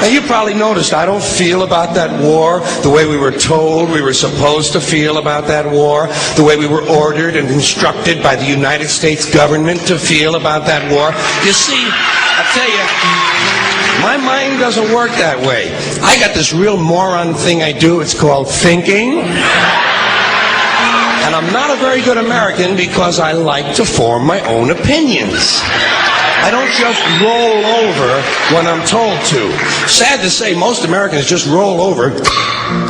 You probably noticed I don't feel about that war the way we were told we were supposed to feel about that war, the way we were ordered and instructed by the United States government to feel about that war. You see, I tell you, my mind doesn't work that way. I got this real moron thing I do. It's called thinking. And I'm not a very good American because I like to form my own opinions. I don't just roll over when I'm told to. Sad to say, most Americans just roll over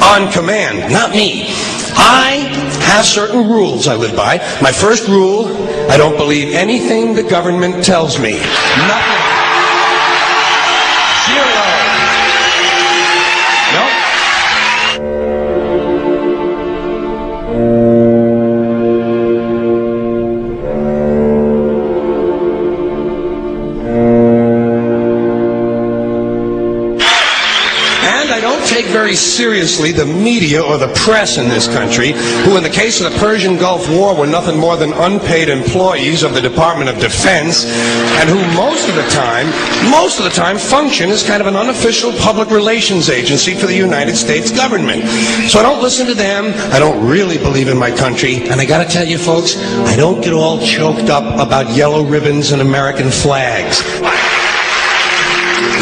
on command. Not me. I have certain rules I live by. My first rule, I don't believe anything the government tells me. Nothing. Zero. Nope. Take very seriously the media or the press in this country, who in the case of the Persian Gulf War were nothing more than unpaid employees of the Department of Defense, and who most of the time function as kind of an unofficial public relations agency for the United States government. So I don't listen to them. I don't really believe in my country, and I gotta tell you folks, I don't get all choked up about yellow ribbons and American flags.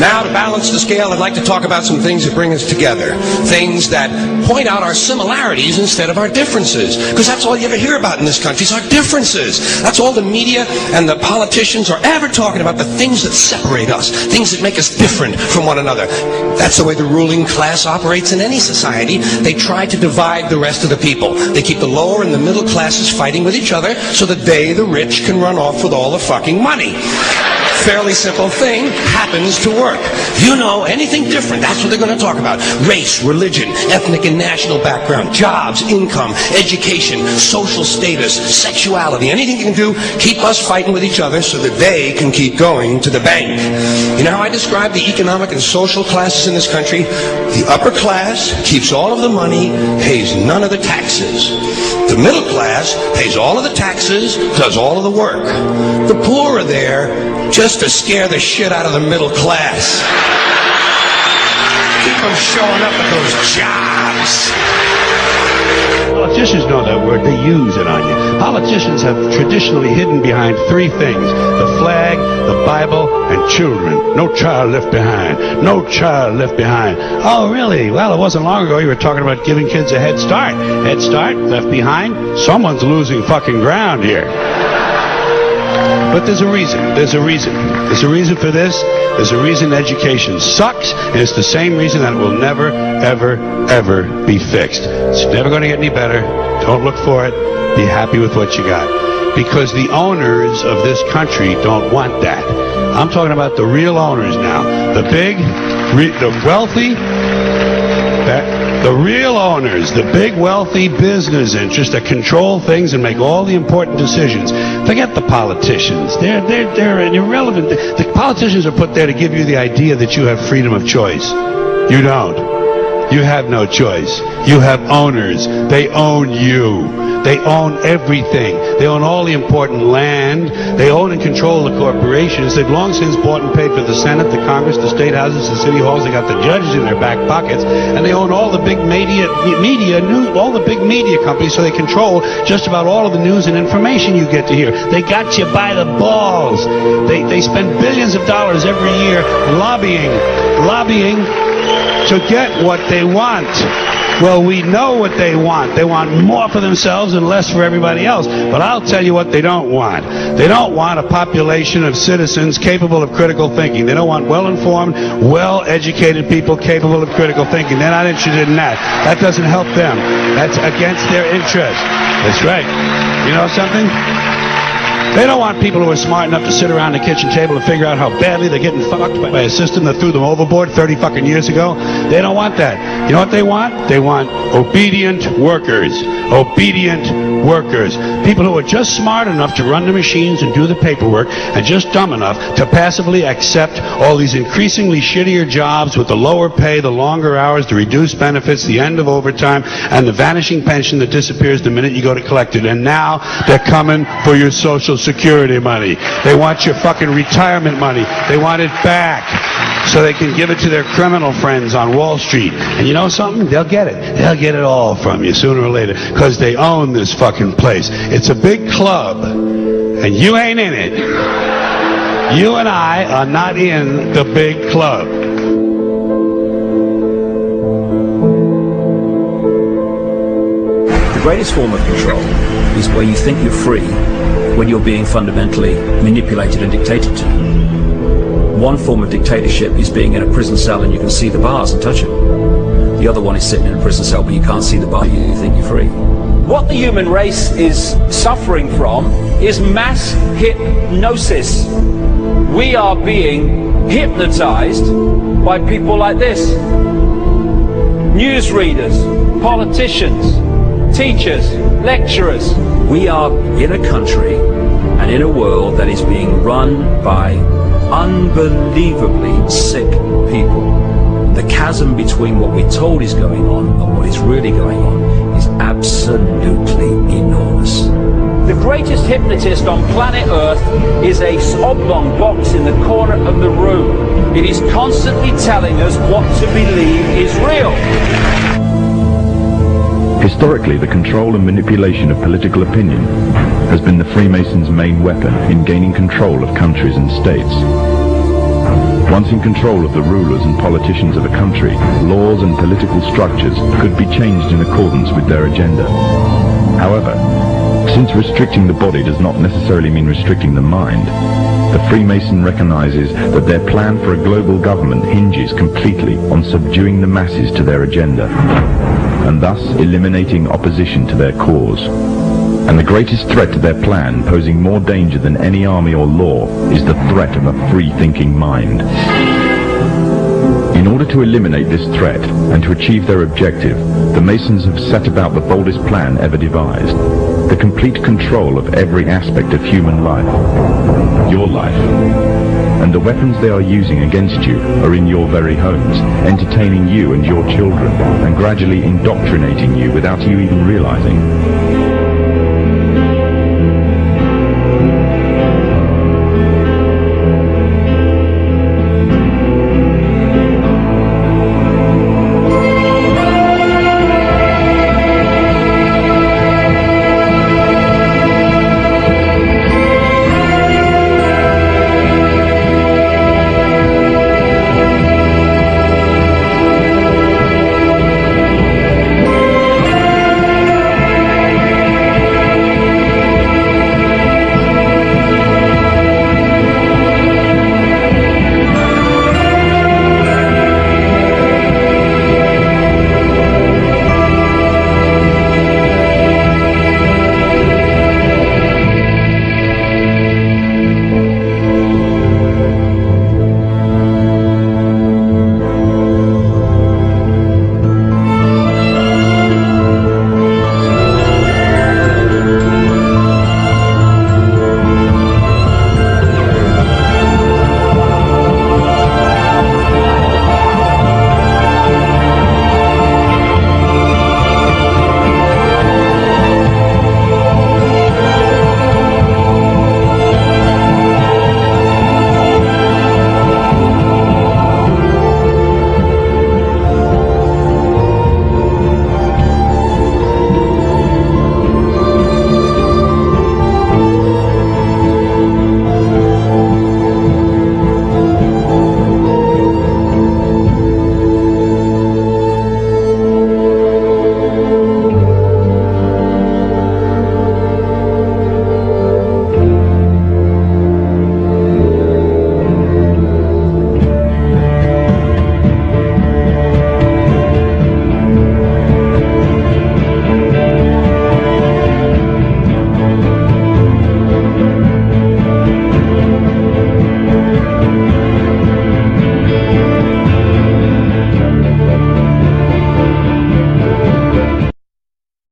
Now, to balance the scale, I'd like to talk about some things that bring us together. Things that point out our similarities instead of our differences. Because that's all you ever hear about in this country is our differences. That's all the media and the politicians are ever talking about, the things that separate us, things that make us different from one another. That's the way the ruling class operates in any society. They try to divide the rest of the people. They keep the lower and the middle classes fighting with each other so that they, the rich, can run off with all the fucking money. Fairly simple thing, happens to work. If you know anything different, that's what they're going to talk about. Race, religion, ethnic and national background, jobs, income, education, social status, sexuality, anything you can do, keep us fighting with each other so that they can keep going to the bank. You know how I describe the economic and social classes in this country? The upper class keeps all of the money, pays none of the taxes. The middle class pays all of the taxes, does all of the work. The poor are there just to scare the shit out of the middle class. Keep them showing up at those jobs. Politicians know that word. They use it on you. Politicians have traditionally hidden behind three things: the flag, the Bible, and children. No child left behind. No child left behind. Oh, really? Well, it wasn't long ago you were talking about giving kids a head start. Head start? Left behind? Someone's losing fucking ground here. But there's a reason. There's a reason. There's a reason for this. There's a reason education sucks, and it's the same reason that it will never, ever, ever be fixed. It's never going to get any better. Don't look for it. Be happy with what you got. Because the owners of this country don't want that. I'm talking about the real owners now. The big, the wealthy, the real owners, the big wealthy business interests that control things and make all the important decisions. Forget the politicians. They're irrelevant. The politicians are put there to give you the idea that you have freedom of choice. You don't. You have no choice. You have owners. They own you. They own everything. They own all the important land. They own and control the corporations. They've long since bought and paid for the Senate, the Congress, the state houses, the city halls. They got the judges in their back pockets, and they own all the big all the big media companies. So they control just about all of the news and information you get to hear. They got you by the balls. They spend billions of dollars every year lobbying to get what they want. Well, we know what they want. They want more for themselves and less for everybody else. But I'll tell you what they don't want. They don't want a population of citizens capable of critical thinking. They don't want well-informed, well-educated people capable of critical thinking. They're not interested in that. That doesn't help them. That's against their interest. That's right. You know something? They don't want people who are smart enough to sit around the kitchen table and figure out how badly they're getting fucked by a system that threw them overboard 30 fucking years ago. They don't want that. You know what they want? They want obedient workers. Obedient workers, people who are just smart enough to run the machines and do the paperwork, and just dumb enough to passively accept all these increasingly shittier jobs with the lower pay, the longer hours, the reduced benefits, the end of overtime, and the vanishing pension that disappears the minute you go to collect it. And now they're coming for your Social Security money. They want your fucking retirement money. They want it back so they can give it to their criminal friends on Wall Street. And you know something? They'll get it. They'll get it all from you sooner or later because they own this fucking place. It's a big club and you ain't in it. You and I are not in the big club. The greatest form of control is where you think you're free when you're being fundamentally manipulated and dictated to. One form of dictatorship is being in a prison cell and you can see the bars and touch them. The other one is sitting in a prison cell but you can't see the bar, you think you're free. What the human race is suffering from is mass hypnosis. We are being hypnotized by people like this. Newsreaders, politicians, teachers, lecturers. We are in a country and in a world that is being run by unbelievably sick people. The chasm between what we're told is going on and what is really going on is absolutely enormous. The greatest hypnotist on planet Earth is a oblong box in the corner of the room. It is constantly telling us what to believe is real. Historically, the control and manipulation of political opinion has been the Freemasons' main weapon in gaining control of countries and states. Once in control of the rulers and politicians of a country, laws and political structures could be changed in accordance with their agenda. However, since restricting the body does not necessarily mean restricting the mind, the Freemason recognizes that their plan for a global government hinges completely on subduing the masses to their agenda, and thus eliminating opposition to their cause. And the greatest threat to their plan, posing more danger than any army or law, is the threat of a free-thinking mind. In order to eliminate this threat and to achieve their objective, the Masons have set about the boldest plan ever devised: the complete control of every aspect of human life, your life. And the weapons they are using against you are in your very homes, entertaining you and your children, and gradually indoctrinating you without you even realizing.